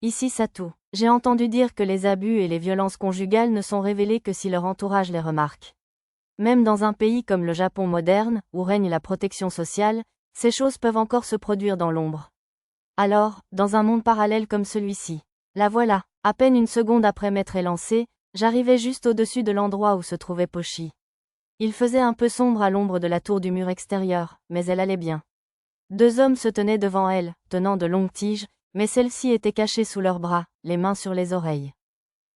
Ici Satou. J'ai entendu dire que les abus et les violences conjugales ne sont révélés que si leur entourage les remarque. Même dans un pays comme le Japon moderne, où règne la protection sociale, ces choses peuvent encore se produire dans l'ombre. Alors, dans un monde parallèle comme celui-ci, la voilà, à peine une seconde après m'être élancé, j'arrivais juste au-dessus de l'endroit où se trouvait Pochi. Il faisait un peu sombre à l'ombre de la tour du mur extérieur, mais elle allait bien. Deux hommes se tenaient devant elle, tenant de longues tiges, mais celles-ci étaient cachées sous leurs bras, les mains sur les oreilles.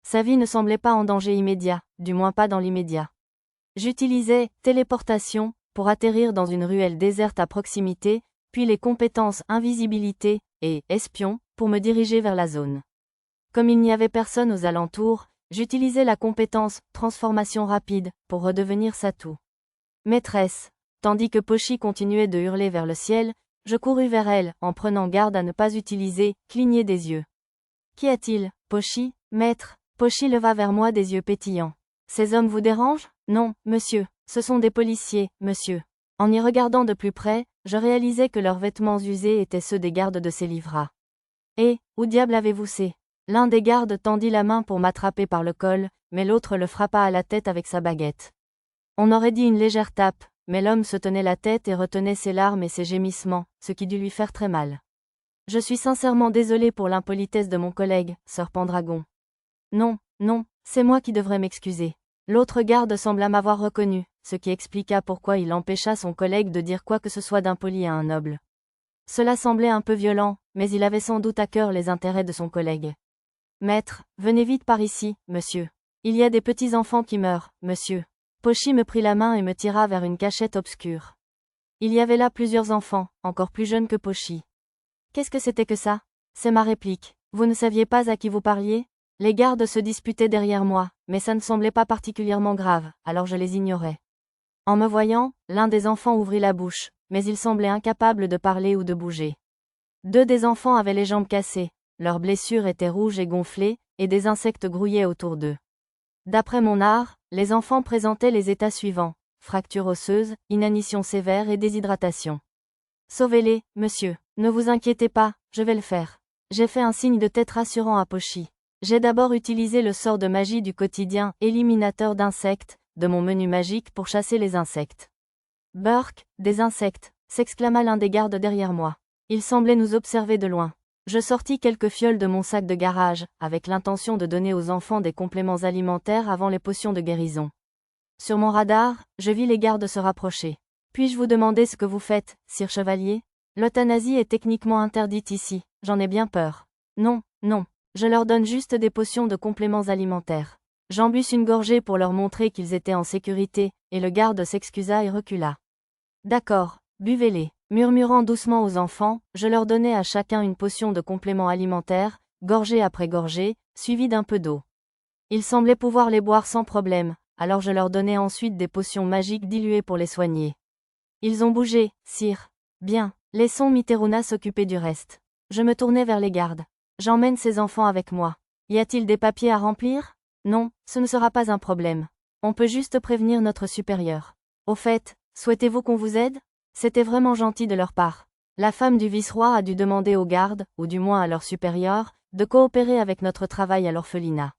Sa vie ne semblait pas en danger immédiat, du moins pas dans l'immédiat. J'utilisais « téléportation » pour atterrir dans une ruelle déserte à proximité, puis les compétences « invisibilité » et « espion » pour me diriger vers la zone. Comme il n'y avait personne aux alentours, j'utilisais la compétence « transformation rapide » pour redevenir Satou. Maîtresse. Tandis que Pochi continuait de hurler vers le ciel, je courus vers elle, en prenant garde à ne pas utiliser « cligner des yeux ». Qu'y a-t-il, Pochi, maître? Pochi leva vers moi des yeux pétillants. Ces hommes vous dérangent? Non, monsieur, ce sont des policiers, monsieur. En y regardant de plus près, je réalisais que leurs vêtements usés étaient ceux des gardes de ces livrats. Et, où diable avez-vous ces? L'un des gardes tendit la main pour m'attraper par le col, mais l'autre le frappa à la tête avec sa baguette. On aurait dit une légère tape, mais l'homme se tenait la tête et retenait ses larmes et ses gémissements, ce qui dut lui faire très mal. Je suis sincèrement désolé pour l'impolitesse de mon collègue, Sir Pendragon. Non, non, c'est moi qui devrais m'excuser. L'autre garde sembla m'avoir reconnu, ce qui expliqua pourquoi il empêcha son collègue de dire quoi que ce soit d'impoli à un noble. Cela semblait un peu violent, mais il avait sans doute à cœur les intérêts de son collègue. Maître, venez vite par ici, monsieur. Il y a des petits enfants qui meurent, monsieur. Pochi me prit la main et me tira vers une cachette obscure. Il y avait là plusieurs enfants, encore plus jeunes que Pochi. Qu'est-ce que c'était que ça? C'est ma réplique. Vous ne saviez pas à qui vous parliez? Les gardes se disputaient derrière moi, mais ça ne semblait pas particulièrement grave, alors je les ignorais. En me voyant, l'un des enfants ouvrit la bouche, mais il semblait incapable de parler ou de bouger. Deux des enfants avaient les jambes cassées, leurs blessures étaient rouges et gonflées, et des insectes grouillaient autour d'eux. D'après mon art, les enfants présentaient les états suivants: fracture osseuse, inanition sévère et déshydratation. Sauvez-les, monsieur. Ne vous inquiétez pas, je vais le faire. J'ai fait un signe de tête rassurant à Pochi. J'ai d'abord utilisé le sort de magie du quotidien, éliminateur d'insectes, de mon menu magique pour chasser les insectes. Burk, des insectes, s'exclama l'un des gardes derrière moi. Il semblait nous observer de loin. Je sortis quelques fioles de mon sac de garage, avec l'intention de donner aux enfants des compléments alimentaires avant les potions de guérison. Sur mon radar, je vis les gardes se rapprocher. Puis-je vous demander ce que vous faites, sire chevalier? L'euthanasie est techniquement interdite ici, j'en ai bien peur. Non, non, je leur donne juste des potions de compléments alimentaires. J'en bus une gorgée pour leur montrer qu'ils étaient en sécurité, et le garde s'excusa et recula. D'accord, buvez-les. Murmurant doucement aux enfants, je leur donnais à chacun une potion de complément alimentaire, gorgée après gorgée, suivie d'un peu d'eau. Ils semblaient pouvoir les boire sans problème, alors je leur donnais ensuite des potions magiques diluées pour les soigner. Ils ont bougé, sire. Bien, laissons Miteruna s'occuper du reste. Je me tournai vers les gardes. J'emmène ces enfants avec moi. Y a-t-il des papiers à remplir? Non, ce ne sera pas un problème. On peut juste prévenir notre supérieur. Au fait, souhaitez-vous qu'on vous aide? C'était vraiment gentil de leur part. La femme du vice-roi a dû demander aux gardes, ou du moins à leur supérieur, de coopérer avec notre travail à l'orphelinat.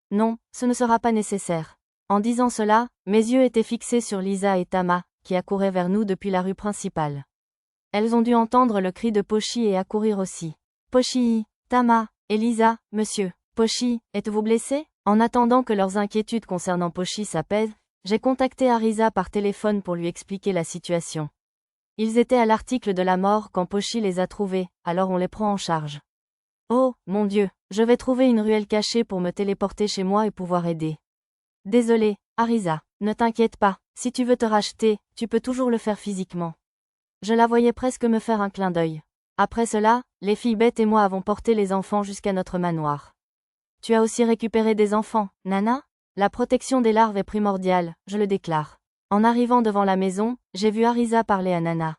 Non, ce ne sera pas nécessaire. En disant cela, mes yeux étaient fixés sur Lisa et Tama, qui accouraient vers nous depuis la rue principale. Elles ont dû entendre le cri de Pochi et accourir aussi. Pochi, Tama, et Lisa, monsieur. Pochi, êtes-vous blessé? En attendant que leurs inquiétudes concernant Pochi s'apaisent, j'ai contacté Arisa par téléphone pour lui expliquer la situation. Ils étaient à l'article de la mort quand Pochi les a trouvés, alors on les prend en charge. Oh, mon Dieu, je vais trouver une ruelle cachée pour me téléporter chez moi et pouvoir aider. Désolé, Arisa, ne t'inquiète pas, si tu veux te racheter, tu peux toujours le faire physiquement. Je la voyais presque me faire un clin d'œil. Après cela, les filles bêtes et moi avons porté les enfants jusqu'à notre manoir. Tu as aussi récupéré des enfants, Nana? La protection des larves est primordiale, je le déclare. En arrivant devant la maison, j'ai vu Arisa parler à Nana.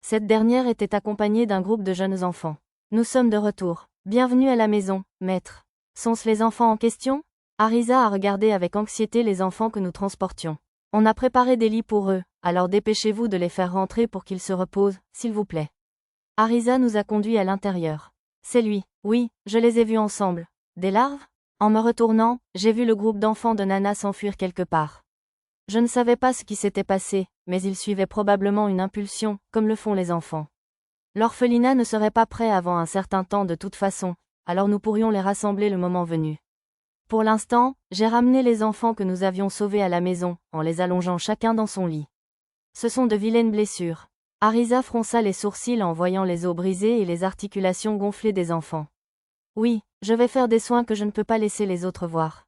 Cette dernière était accompagnée d'un groupe de jeunes enfants. Nous sommes de retour. Bienvenue à la maison, maître. Sont-ce les enfants en question? Arisa a regardé avec anxiété les enfants que nous transportions. On a préparé des lits pour eux, alors dépêchez-vous de les faire rentrer pour qu'ils se reposent, s'il vous plaît. Arisa nous a conduits à l'intérieur. C'est lui. Oui, je les ai vus ensemble. Des larves? En me retournant, j'ai vu le groupe d'enfants de Nana s'enfuir quelque part. Je ne savais pas ce qui s'était passé, mais ils suivaient probablement une impulsion, comme le font les enfants. L'orphelinat ne serait pas prêt avant un certain temps de toute façon, alors nous pourrions les rassembler le moment venu. Pour l'instant, j'ai ramené les enfants que nous avions sauvés à la maison, en les allongeant chacun dans son lit. Ce sont de vilaines blessures. Arisa fronça les sourcils en voyant les os brisés et les articulations gonflées des enfants. Oui, je vais faire des soins que je ne peux pas laisser les autres voir.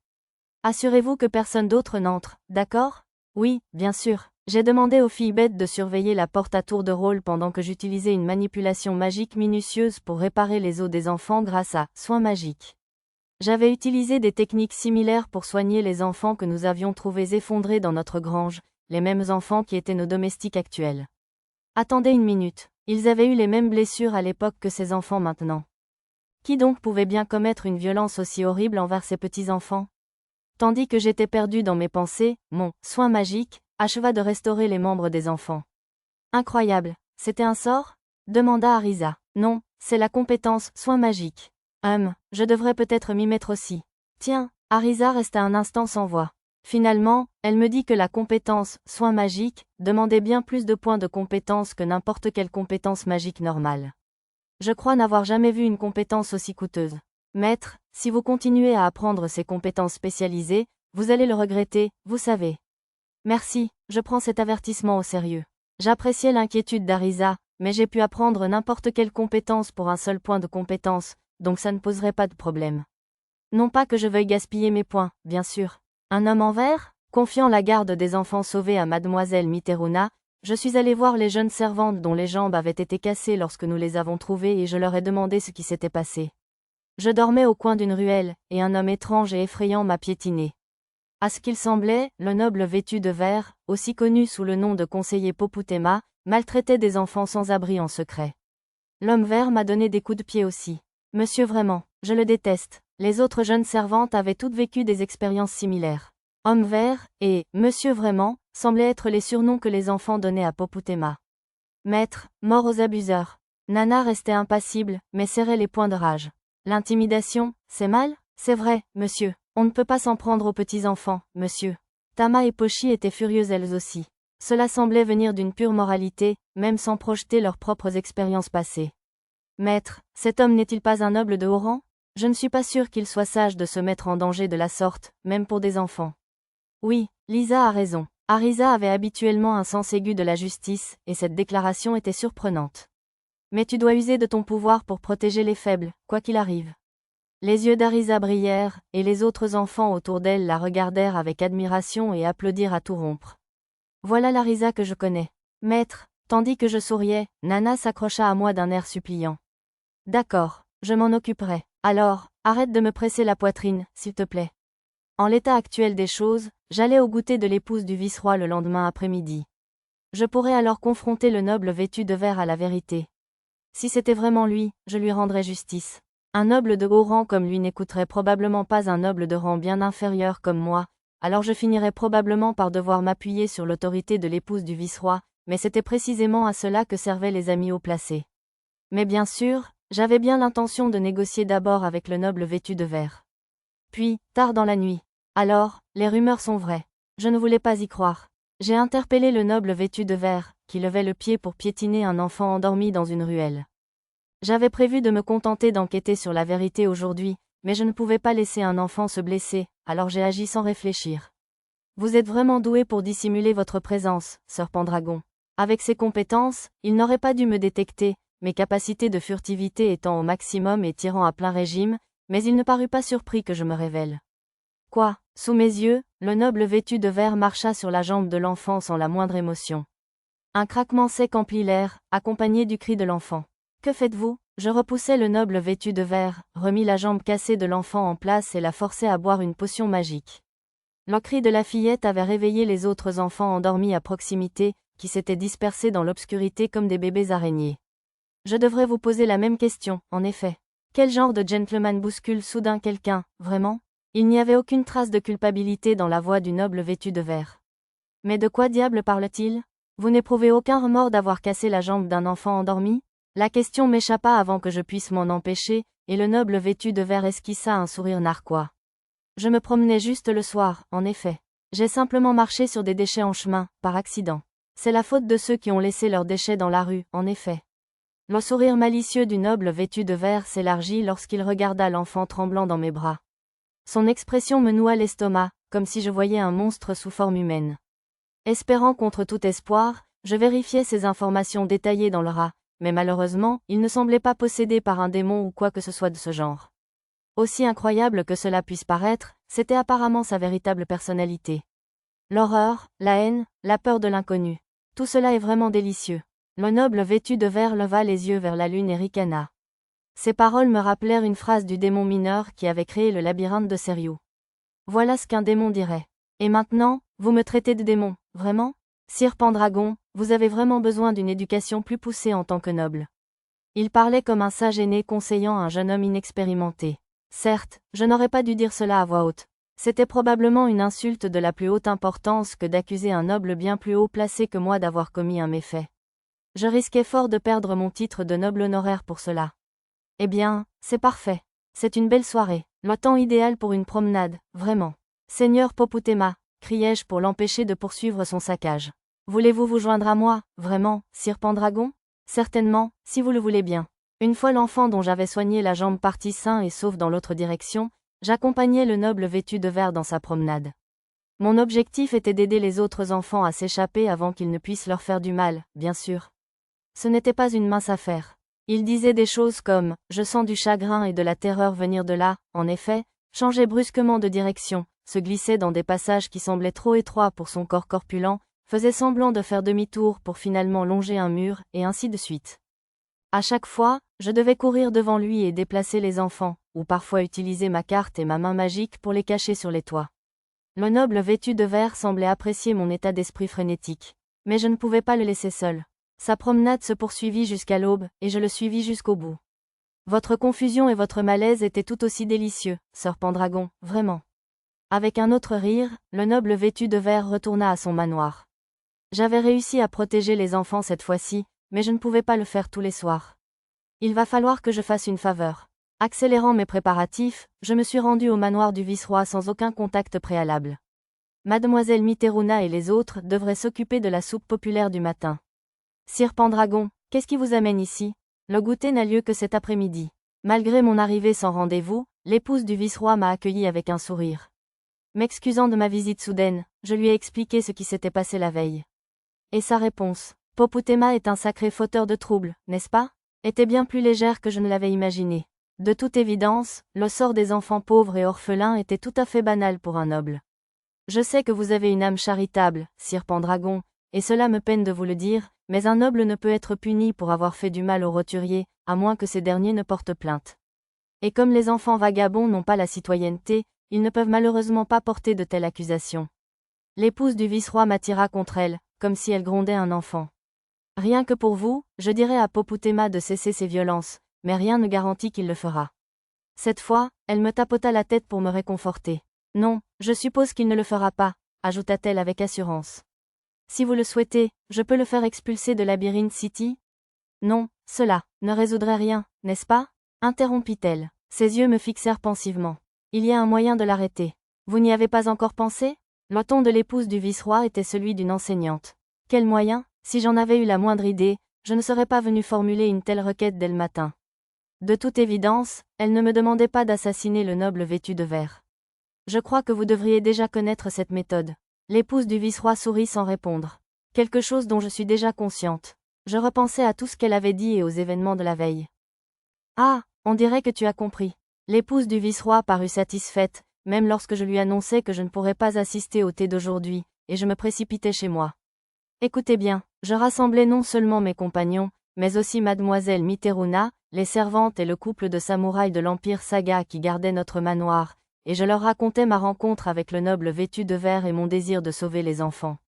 Assurez-vous que personne d'autre n'entre, d'accord? Oui, bien sûr. J'ai demandé aux filles bêtes de surveiller la porte à tour de rôle pendant que j'utilisais une manipulation magique minutieuse pour réparer les os des enfants grâce à soins magiques. J'avais utilisé des techniques similaires pour soigner les enfants que nous avions trouvés effondrés dans notre grange, les mêmes enfants qui étaient nos domestiques actuels. Attendez une minute, ils avaient eu les mêmes blessures à l'époque que ces enfants maintenant. Qui donc pouvait bien commettre une violence aussi horrible envers ces petits-enfants? Tandis que j'étais perdu dans mes pensées, mon soin magique acheva de restaurer les membres des enfants. Incroyable, c'était un sort? Demanda Arisa. Non, c'est la compétence soin magique. Je devrais peut-être m'y mettre aussi. Tiens, Arisa resta un instant sans voix. Finalement, elle me dit que la compétence soin magique demandait bien plus de points de compétence que n'importe quelle compétence magique normale. Je crois n'avoir jamais vu une compétence aussi coûteuse. Maître, si vous continuez à apprendre ces compétences spécialisées, vous allez le regretter, vous savez. Merci, je prends cet avertissement au sérieux. J'appréciais l'inquiétude d'Arisa, mais j'ai pu apprendre n'importe quelle compétence pour un seul point de compétence, donc ça ne poserait pas de problème. Non pas que je veuille gaspiller mes points, bien sûr. Un homme en vert? Confiant la garde des enfants sauvés à mademoiselle Miteruna, je suis allé voir les jeunes servantes dont les jambes avaient été cassées lorsque nous les avons trouvées et je leur ai demandé ce qui s'était passé. Je dormais au coin d'une ruelle, et un homme étrange et effrayant m'a piétiné. À ce qu'il semblait, le noble vêtu de vert, aussi connu sous le nom de conseiller Poputema, maltraitait des enfants sans abri en secret. L'homme vert m'a donné des coups de pied aussi. Monsieur vraiment, je le déteste. Les autres jeunes servantes avaient toutes vécu des expériences similaires. Homme vert, et Monsieur vraiment, semblaient être les surnoms que les enfants donnaient à Poputema. Maître, mort aux abuseurs. Nana restait impassible, mais serrait les poings de rage. L'intimidation, c'est mal? C'est vrai, monsieur. On ne peut pas s'en prendre aux petits-enfants, monsieur. Tama et Pochi étaient furieuses elles aussi. Cela semblait venir d'une pure moralité, même sans projeter leurs propres expériences passées. Maître, cet homme n'est-il pas un noble de haut rang? Je ne suis pas sûr qu'il soit sage de se mettre en danger de la sorte, même pour des enfants. Oui, Lisa a raison. Arisa avait habituellement un sens aigu de la justice, et cette déclaration était surprenante. Mais tu dois user de ton pouvoir pour protéger les faibles, quoi qu'il arrive. Les yeux d'Arisa brillèrent, et les autres enfants autour d'elle la regardèrent avec admiration et applaudirent à tout rompre. Voilà l'Arisa que je connais. Maître, tandis que je souriais, Nana s'accrocha à moi d'un air suppliant. D'accord, je m'en occuperai. Alors, arrête de me presser la poitrine, s'il te plaît. En l'état actuel des choses, j'allais au goûter de l'épouse du vice-roi le lendemain après-midi. Je pourrais alors confronter le noble vêtu de vert à la vérité. Si c'était vraiment lui, je lui rendrais justice. Un noble de haut rang comme lui n'écouterait probablement pas un noble de rang bien inférieur comme moi, alors je finirais probablement par devoir m'appuyer sur l'autorité de l'épouse du vice-roi, mais c'était précisément à cela que servaient les amis haut placés. Mais bien sûr, j'avais bien l'intention de négocier d'abord avec le noble vêtu de vert. Puis, tard dans la nuit. Alors, les rumeurs sont vraies. Je ne voulais pas y croire. J'ai interpellé le noble vêtu de vert, qui levait le pied pour piétiner un enfant endormi dans une ruelle. J'avais prévu de me contenter d'enquêter sur la vérité aujourd'hui, mais je ne pouvais pas laisser un enfant se blesser, alors j'ai agi sans réfléchir. Vous êtes vraiment doué pour dissimuler votre présence, Sir Pendragon. Avec ces compétences, il n'aurait pas dû me détecter, mes capacités de furtivité étant au maximum et tirant à plein régime, mais il ne parut pas surpris que je me révèle. Quoi? Sous mes yeux, le noble vêtu de vert marcha sur la jambe de l'enfant sans la moindre émotion. Un craquement sec emplit l'air, accompagné du cri de l'enfant. Que faites-vous? Je repoussai le noble vêtu de vert, remis la jambe cassée de l'enfant en place et la forçai à boire une potion magique. Le cri de la fillette avait réveillé les autres enfants endormis à proximité, qui s'étaient dispersés dans l'obscurité comme des bébés araignées. Je devrais vous poser la même question, en effet. Quel genre de gentleman bouscule soudain quelqu'un, vraiment? Il n'y avait aucune trace de culpabilité dans la voix du noble vêtu de vert. Mais de quoi diable parle-t-il? Vous n'éprouvez aucun remords d'avoir cassé la jambe d'un enfant endormi? La question m'échappa avant que je puisse m'en empêcher, et le noble vêtu de vert esquissa un sourire narquois. Je me promenais juste le soir, en effet. J'ai simplement marché sur des déchets en chemin, par accident. C'est la faute de ceux qui ont laissé leurs déchets dans la rue, en effet. Le sourire malicieux du noble vêtu de vert s'élargit lorsqu'il regarda l'enfant tremblant dans mes bras. Son expression me noua l'estomac, comme si je voyais un monstre sous forme humaine. Espérant contre tout espoir, je vérifiai ces informations détaillées dans le rat, mais malheureusement, il ne semblait pas possédé par un démon ou quoi que ce soit de ce genre. Aussi incroyable que cela puisse paraître, c'était apparemment sa véritable personnalité. L'horreur, la haine, la peur de l'inconnu. Tout cela est vraiment délicieux. Le noble vêtu de vert leva les yeux vers la lune et ricana. Ces paroles me rappelèrent une phrase du démon mineur qui avait créé le labyrinthe de Seriou. Voilà ce qu'un démon dirait. Et maintenant, vous me traitez de démon, vraiment? Sire Pendragon, vous avez vraiment besoin d'une éducation plus poussée en tant que noble. Il parlait comme un sage aîné conseillant un jeune homme inexpérimenté. Certes, je n'aurais pas dû dire cela à voix haute. C'était probablement une insulte de la plus haute importance que d'accuser un noble bien plus haut placé que moi d'avoir commis un méfait. Je risquais fort de perdre mon titre de noble honoraire pour cela. Eh bien, c'est parfait. C'est une belle soirée, le temps idéal pour une promenade, vraiment. Seigneur Poputema, criai-je pour l'empêcher de poursuivre son saccage. Voulez-vous vous joindre à moi, vraiment, Sire Pendragon? Certainement, si vous le voulez bien. Une fois l'enfant dont j'avais soigné la jambe parti sain et sauf dans l'autre direction, j'accompagnai le noble vêtu de vert dans sa promenade. Mon objectif était d'aider les autres enfants à s'échapper avant qu'ils ne puissent leur faire du mal, bien sûr. Ce n'était pas une mince affaire. Il disait des choses comme « Je sens du chagrin et de la terreur venir de là », en effet, changeait brusquement de direction, se glissait dans des passages qui semblaient trop étroits pour son corps corpulent, faisait semblant de faire demi-tour pour finalement longer un mur, et ainsi de suite. À chaque fois, je devais courir devant lui et déplacer les enfants, ou parfois utiliser ma carte et ma main magique pour les cacher sur les toits. Le noble vêtu de vert semblait apprécier mon état d'esprit frénétique. Mais je ne pouvais pas le laisser seul. Sa promenade se poursuivit jusqu'à l'aube, et je le suivis jusqu'au bout. Votre confusion et votre malaise étaient tout aussi délicieux, Sir Pendragon, vraiment. Avec un autre rire, le noble vêtu de vert retourna à son manoir. J'avais réussi à protéger les enfants cette fois-ci, mais je ne pouvais pas le faire tous les soirs. Il va falloir que je fasse une faveur. Accélérant mes préparatifs, je me suis rendu au manoir du vice-roi sans aucun contact préalable. Mademoiselle Mitteruna et les autres devraient s'occuper de la soupe populaire du matin. Sire Pendragon, qu'est-ce qui vous amène ici? Le goûter n'a lieu que cet après-midi. Malgré mon arrivée sans rendez-vous, l'épouse du vice-roi m'a accueilli avec un sourire. M'excusant de ma visite soudaine, je lui ai expliqué ce qui s'était passé la veille. Et sa réponse, Poputema est un sacré fauteur de troubles, n'est-ce pas? Était bien plus légère que je ne l'avais imaginé. De toute évidence, le sort des enfants pauvres et orphelins était tout à fait banal pour un noble. Je sais que vous avez une âme charitable, Sire Pendragon, et cela me peine de vous le dire, mais un noble ne peut être puni pour avoir fait du mal aux roturiers, à moins que ces derniers ne portent plainte. Et comme les enfants vagabonds n'ont pas la citoyenneté, ils ne peuvent malheureusement pas porter de telles accusations. L'épouse du vice-roi m'attira contre elle, comme si elle grondait un enfant. Rien que pour vous, je dirais à Poputema de cesser ses violences, mais rien ne garantit qu'il le fera. Cette fois, elle me tapota la tête pour me réconforter. Non, je suppose qu'il ne le fera pas, ajouta-t-elle avec assurance. Si vous le souhaitez, je peux le faire expulser de Labyrinth City? Non, cela ne résoudrait rien, n'est-ce pas? Interrompit-elle. Ses yeux me fixèrent pensivement. Il y a un moyen de l'arrêter. Vous n'y avez pas encore pensé? Le ton de l'épouse du vice-roi était celui d'une enseignante. Quel moyen? Si j'en avais eu la moindre idée, je ne serais pas venu formuler une telle requête dès le matin. De toute évidence, elle ne me demandait pas d'assassiner le noble vêtu de vert. Je crois que vous devriez déjà connaître cette méthode. L'épouse du vice-roi sourit sans répondre. Quelque chose dont je suis déjà consciente. Je repensais à tout ce qu'elle avait dit et aux événements de la veille. Ah, on dirait que tu as compris. L'épouse du vice-roi parut satisfaite, même lorsque je lui annonçais que je ne pourrais pas assister au thé d'aujourd'hui, et je me précipitais chez moi. Écoutez bien, je rassemblais non seulement mes compagnons, mais aussi mademoiselle Mitteruna, les servantes et le couple de samouraïs de l'Empire Saga qui gardaient notre manoir, et je leur racontais ma rencontre avec le noble vêtu de vert et mon désir de sauver les enfants.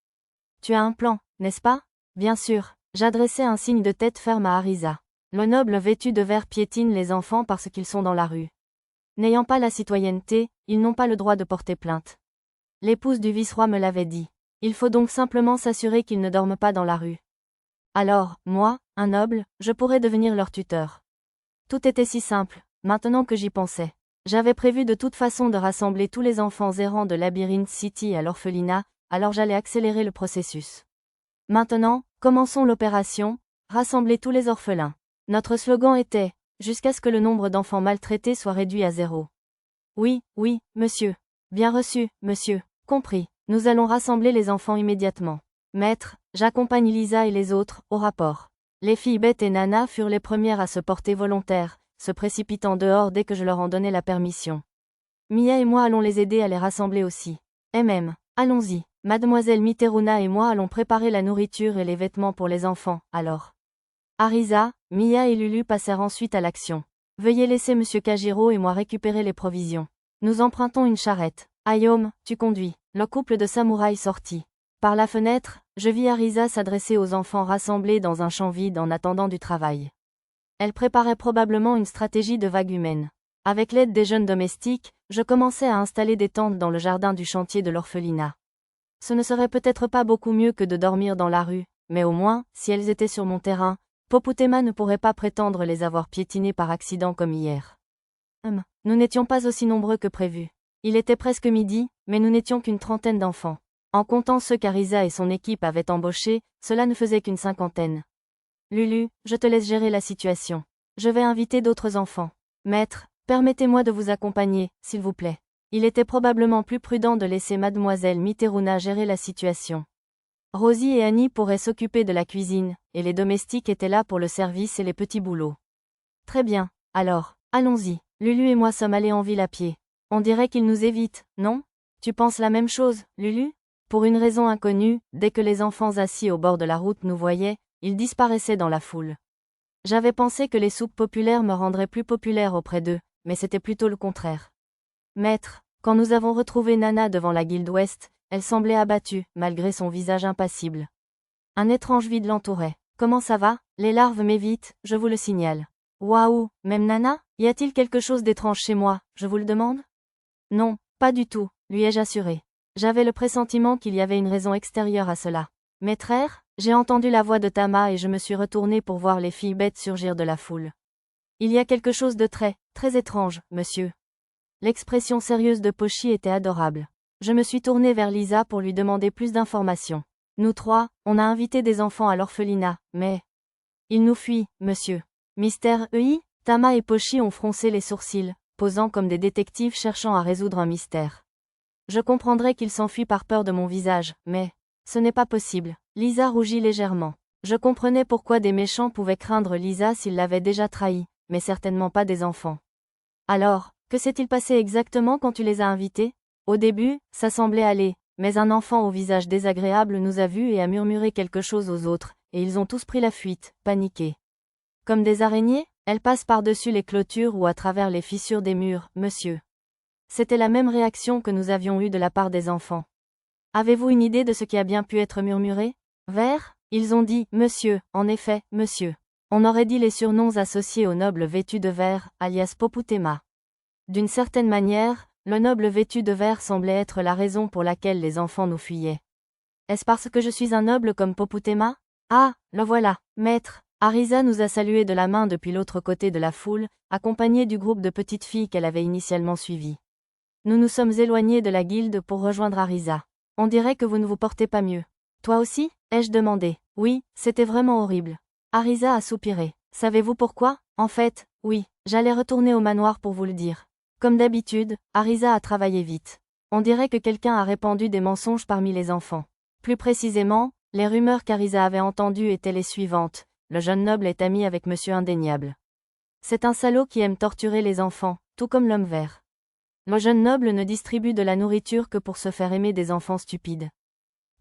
Tu as un plan, n'est-ce pas? Bien sûr, j'adressais un signe de tête ferme à Arisa. Le noble vêtu de vert piétine les enfants parce qu'ils sont dans la rue. N'ayant pas la citoyenneté, ils n'ont pas le droit de porter plainte. L'épouse du vice-roi me l'avait dit. Il faut donc simplement s'assurer qu'ils ne dorment pas dans la rue. Alors, moi, un noble, je pourrais devenir leur tuteur. Tout était si simple, maintenant que j'y pensais. J'avais prévu de toute façon de rassembler tous les enfants errants de Labyrinth City à l'orphelinat, alors j'allais accélérer le processus. Maintenant, commençons l'opération, rassembler tous les orphelins. Notre slogan était « Jusqu'à ce que le nombre d'enfants maltraités soit réduit à 0. » Oui, oui, monsieur. Bien reçu, monsieur. Compris. Nous allons rassembler les enfants immédiatement. Maître, j'accompagne Lisa et les autres, au rapport. Les filles Beth et Nana furent les premières à se porter volontaires, se précipitant dehors dès que je leur en donnais la permission. Mia et moi allons les aider à les rassembler aussi. Allons-y. Mademoiselle Mitteruna et moi allons préparer la nourriture et les vêtements pour les enfants, alors. Arisa, Mia et Lulu passèrent ensuite à l'action. Veuillez laisser Monsieur Kajiro et moi récupérer les provisions. Nous empruntons une charrette. Ayome, tu conduis. Le couple de samouraïs sortit. Par la fenêtre, je vis Arisa s'adresser aux enfants rassemblés dans un champ vide en attendant du travail. Elle préparait probablement une stratégie de vague humaine. Avec l'aide des jeunes domestiques, je commençais à installer des tentes dans le jardin du chantier de l'orphelinat. Ce ne serait peut-être pas beaucoup mieux que de dormir dans la rue, mais au moins, si elles étaient sur mon terrain, Poputema ne pourrait pas prétendre les avoir piétinées par accident comme hier. Nous n'étions pas aussi nombreux que prévu. Il était presque midi, mais nous n'étions qu'une trentaine d'enfants. En comptant ceux qu'Arisa et son équipe avaient embauchés, cela ne faisait qu'une cinquantaine. Lulu, je te laisse gérer la situation. Je vais inviter d'autres enfants. Maître, permettez-moi de vous accompagner, s'il vous plaît. Il était probablement plus prudent de laisser mademoiselle Mitteruna gérer la situation. Rosie et Annie pourraient s'occuper de la cuisine, et les domestiques étaient là pour le service et les petits boulots. Très bien, alors, allons-y. Lulu et moi sommes allés en ville à pied. On dirait qu'ils nous évitent, non? Tu penses la même chose, Lulu? Pour une raison inconnue, dès que les enfants assis au bord de la route nous voyaient, ils disparaissaient dans la foule. J'avais pensé que les soupes populaires me rendraient plus populaire auprès d'eux, mais c'était plutôt le contraire. Maître, quand nous avons retrouvé Nana devant la Guilde Ouest, elle semblait abattue, malgré son visage impassible. Un étrange vide l'entourait. Comment ça va? Les larves m'évitent, je vous le signale. Waouh, même Nana? Y a-t-il quelque chose d'étrange chez moi, je vous le demande? Non, pas du tout, lui ai-je assuré. J'avais le pressentiment qu'il y avait une raison extérieure à cela. Maître, j'ai entendu la voix de Tama et je me suis retourné pour voir les filles bêtes surgir de la foule. Il y a quelque chose de très, très étrange, monsieur. L'expression sérieuse de Pochi était adorable. Je me suis tourné vers Lisa pour lui demander plus d'informations. Nous trois, on a invité des enfants à l'orphelinat, mais... Ils nous fuient, monsieur. Mystère EI? Tama et Pochi ont froncé les sourcils, posant comme des détectives cherchant à résoudre un mystère. Je comprendrais qu'ils s'enfuient par peur de mon visage, mais... Ce n'est pas possible. Lisa rougit légèrement. Je comprenais pourquoi des méchants pouvaient craindre Lisa s'ils l'avaient déjà trahie, mais certainement pas des enfants. Alors, que s'est-il passé exactement quand tu les as invités? Au début, ça semblait aller, mais un enfant au visage désagréable nous a vus et a murmuré quelque chose aux autres, et ils ont tous pris la fuite, paniqués. Comme des araignées, elles passent par-dessus les clôtures ou à travers les fissures des murs, monsieur. C'était la même réaction que nous avions eue de la part des enfants. Avez-vous une idée de ce qui a bien pu être murmuré? Vert? Ils ont dit, monsieur, en effet, monsieur. On aurait dit les surnoms associés au noble vêtu de vert, alias Poputema. D'une certaine manière, le noble vêtu de vert semblait être la raison pour laquelle les enfants nous fuyaient. Est-ce parce que je suis un noble comme Poputema? Ah, le voilà, maître. Arisa nous a salués de la main depuis l'autre côté de la foule, accompagnée du groupe de petites filles qu'elle avait initialement suivies. Nous nous sommes éloignés de la guilde pour rejoindre Arisa. On dirait que vous ne vous portez pas mieux. Toi aussi? Ai-je demandé. Oui, c'était vraiment horrible. Arisa a soupiré. Savez-vous pourquoi? En fait, oui, j'allais retourner au manoir pour vous le dire. Comme d'habitude, Arisa a travaillé vite. On dirait que quelqu'un a répandu des mensonges parmi les enfants. Plus précisément, les rumeurs qu'Arisa avait entendues étaient les suivantes. Le jeune noble est ami avec Monsieur Indéniable. C'est un salaud qui aime torturer les enfants, tout comme l'homme vert. Le jeune noble ne distribue de la nourriture que pour se faire aimer des enfants stupides.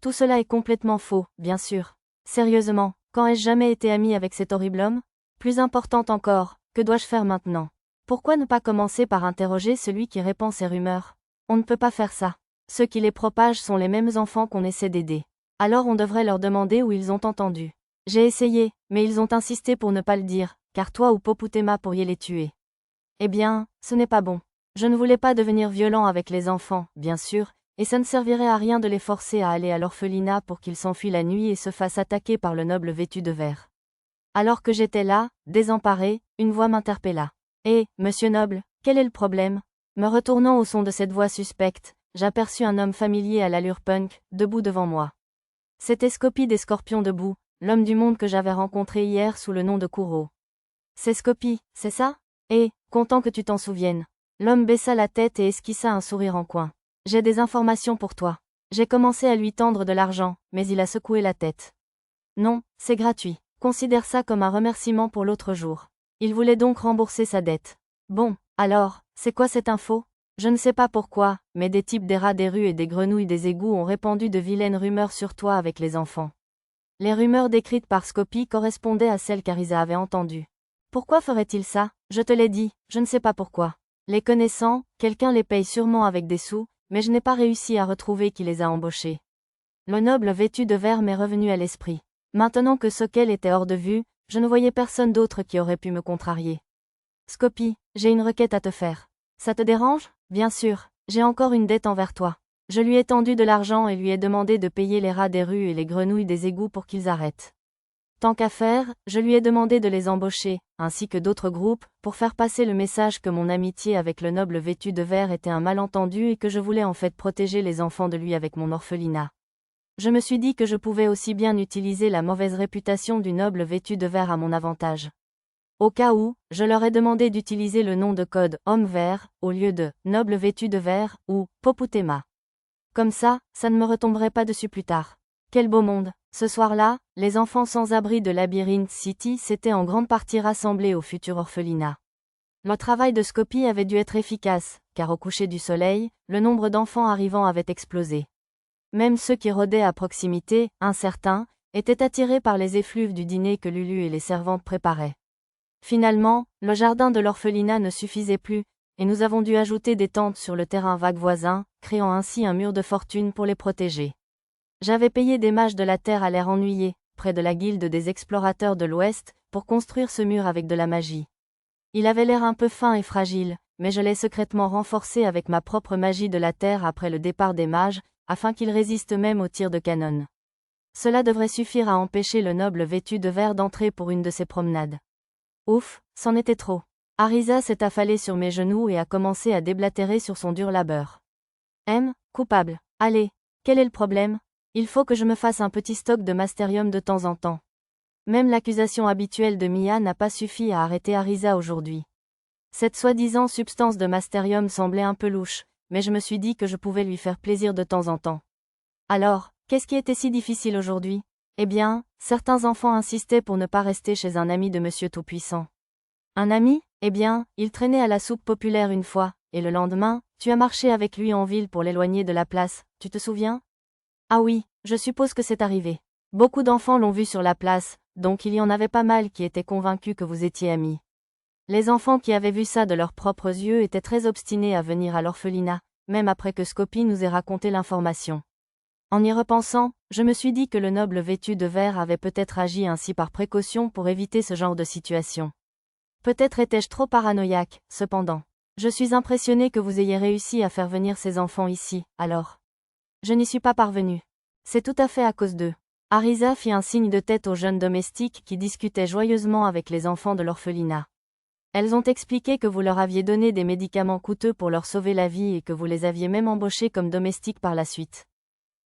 Tout cela est complètement faux, bien sûr. Sérieusement, quand ai-je jamais été ami avec cet horrible homme? Plus importante encore, que dois-je faire maintenant? Pourquoi ne pas commencer par interroger celui qui répand ces rumeurs? On ne peut pas faire ça. Ceux qui les propagent sont les mêmes enfants qu'on essaie d'aider. Alors on devrait leur demander où ils ont entendu. J'ai essayé, mais ils ont insisté pour ne pas le dire, car toi ou Poputema pourriez les tuer. Eh bien, ce n'est pas bon. Je ne voulais pas devenir violent avec les enfants, bien sûr, et ça ne servirait à rien de les forcer à aller à l'orphelinat pour qu'ils s'enfuient la nuit et se fassent attaquer par le noble vêtu de vert. Alors que j'étais là, désemparé, une voix m'interpella. « Hé, monsieur Noble, quel est le problème ?» Me retournant au son de cette voix suspecte, j'aperçus un homme familier à l'allure punk, debout devant moi. C'était Scopy des Scorpions debout, l'homme du monde que j'avais rencontré hier sous le nom de Kuro. « C'est Scopy, c'est ça ? Eh, content que tu t'en souviennes. » L'homme baissa la tête et esquissa un sourire en coin. « J'ai des informations pour toi. » J'ai commencé à lui tendre de l'argent, mais il a secoué la tête. « Non, c'est gratuit. Considère ça comme un remerciement pour l'autre jour. » Il voulait donc rembourser sa dette. Bon, alors, c'est quoi cette info ? Je ne sais pas pourquoi, mais des types des rats des rues et des grenouilles des égouts ont répandu de vilaines rumeurs sur toi avec les enfants. Les rumeurs décrites par Scopy correspondaient à celles qu'Arisa avait entendues. Pourquoi ferait-il ça ? Je te l'ai dit, je ne sais pas pourquoi. Les connaissant, quelqu'un les paye sûrement avec des sous, mais je n'ai pas réussi à retrouver qui les a embauchés. Le noble vêtu de vert m'est revenu à l'esprit. Maintenant que Sokkel était hors de vue, je ne voyais personne d'autre qui aurait pu me contrarier. Scopy, j'ai une requête à te faire. Ça te dérange ? Bien sûr, j'ai encore une dette envers toi. Je lui ai tendu de l'argent et lui ai demandé de payer les rats des rues et les grenouilles des égouts pour qu'ils arrêtent. Tant qu'à faire, je lui ai demandé de les embaucher, ainsi que d'autres groupes, pour faire passer le message que mon amitié avec le noble vêtu de vert était un malentendu et que je voulais en fait protéger les enfants de lui avec mon orphelinat. Je me suis dit que je pouvais aussi bien utiliser la mauvaise réputation du noble vêtu de vert à mon avantage. Au cas où, je leur ai demandé d'utiliser le nom de code « Homme vert » au lieu de « Noble vêtu de vert » ou « Poputema ». Comme ça ne me retomberait pas dessus plus tard. Quel beau monde. Ce soir-là, les enfants sans abri de Labyrinth City s'étaient en grande partie rassemblés au futur orphelinat. Le travail de Scopy avait dû être efficace, car au coucher du soleil, le nombre d'enfants arrivant avait explosé. Même ceux qui rôdaient à proximité, incertains, étaient attirés par les effluves du dîner que Lulu et les servantes préparaient. Finalement, le jardin de l'orphelinat ne suffisait plus, et nous avons dû ajouter des tentes sur le terrain vague voisin, créant ainsi un mur de fortune pour les protéger. J'avais payé des mages de la terre à l'air ennuyé, près de la guilde des explorateurs de l'Ouest, pour construire ce mur avec de la magie. Il avait l'air un peu fin et fragile, mais je l'ai secrètement renforcé avec ma propre magie de la terre après le départ des mages, afin qu'il résiste même aux tirs de canon. Cela devrait suffire à empêcher le noble vêtu de vert d'entrer pour une de ses promenades. Ouf, c'en était trop. Arisa s'est affalée sur mes genoux et a commencé à déblatérer sur son dur labeur. Coupable. Allez, quel est le problème ? Il faut que je me fasse un petit stock de Masterium de temps en temps. Même l'accusation habituelle de Mia n'a pas suffi à arrêter Arisa aujourd'hui. Cette soi-disant substance de Masterium semblait un peu louche, mais je me suis dit que je pouvais lui faire plaisir de temps en temps. Alors, qu'est-ce qui était si difficile aujourd'hui ? Eh bien, certains enfants insistaient pour ne pas rester chez un ami de Monsieur Tout-Puissant. Un ami ? Eh bien, il traînait à la soupe populaire une fois, et le lendemain, tu as marché avec lui en ville pour l'éloigner de la place, tu te souviens ? Ah oui, je suppose que c'est arrivé. Beaucoup d'enfants l'ont vu sur la place, donc il y en avait pas mal qui étaient convaincus que vous étiez amis. Les enfants qui avaient vu ça de leurs propres yeux étaient très obstinés à venir à l'orphelinat, même après que Scopy nous ait raconté l'information. En y repensant, je me suis dit que le noble vêtu de vert avait peut-être agi ainsi par précaution pour éviter ce genre de situation. Peut-être étais-je trop paranoïaque, cependant. Je suis impressionné que vous ayez réussi à faire venir ces enfants ici, alors. Je n'y suis pas parvenu. C'est tout à fait à cause d'eux. Arisa fit un signe de tête aux jeunes domestiques qui discutaient joyeusement avec les enfants de l'orphelinat. Elles ont expliqué que vous leur aviez donné des médicaments coûteux pour leur sauver la vie et que vous les aviez même embauchés comme domestiques par la suite.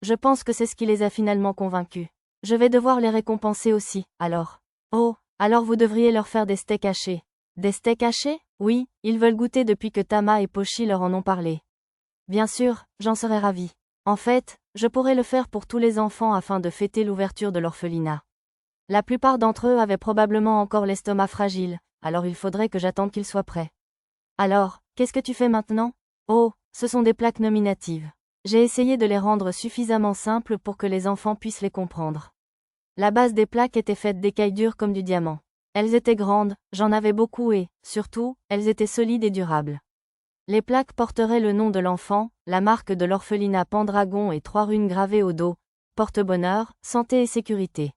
Je pense que c'est ce qui les a finalement convaincus. Je vais devoir les récompenser aussi, alors. Oh, alors vous devriez leur faire des steaks hachés. Des steaks hachés ? Oui, ils veulent goûter depuis que Tama et Pochi leur en ont parlé. Bien sûr, j'en serais ravie. En fait, je pourrais le faire pour tous les enfants afin de fêter l'ouverture de l'orphelinat. La plupart d'entre eux avaient probablement encore l'estomac fragile, alors il faudrait que j'attende qu'ils soient prêts. Alors, qu'est-ce que tu fais maintenant ? Oh, ce sont des plaques nominatives. J'ai essayé de les rendre suffisamment simples pour que les enfants puissent les comprendre. La base des plaques était faite d'écailles dures comme du diamant. Elles étaient grandes, j'en avais beaucoup et, surtout, elles étaient solides et durables. Les plaques porteraient le nom de l'enfant, la marque de l'orphelinat Pendragon et 3 runes gravées au dos, porte-bonheur, santé et sécurité.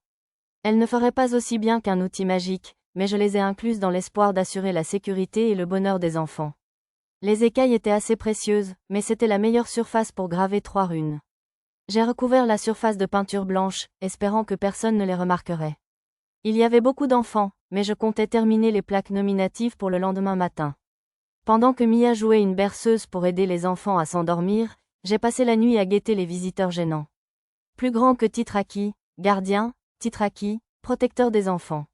Elles ne feraient pas aussi bien qu'un outil magique, mais je les ai incluses dans l'espoir d'assurer la sécurité et le bonheur des enfants. Les écailles étaient assez précieuses, mais c'était la meilleure surface pour graver 3 runes. J'ai recouvert la surface de peinture blanche, espérant que personne ne les remarquerait. Il y avait beaucoup d'enfants, mais je comptais terminer les plaques nominatives pour le lendemain matin. Pendant que Mia jouait une berceuse pour aider les enfants à s'endormir, j'ai passé la nuit à guetter les visiteurs gênants. Plus grand que Titraki, gardien, Titraki, protecteur des enfants.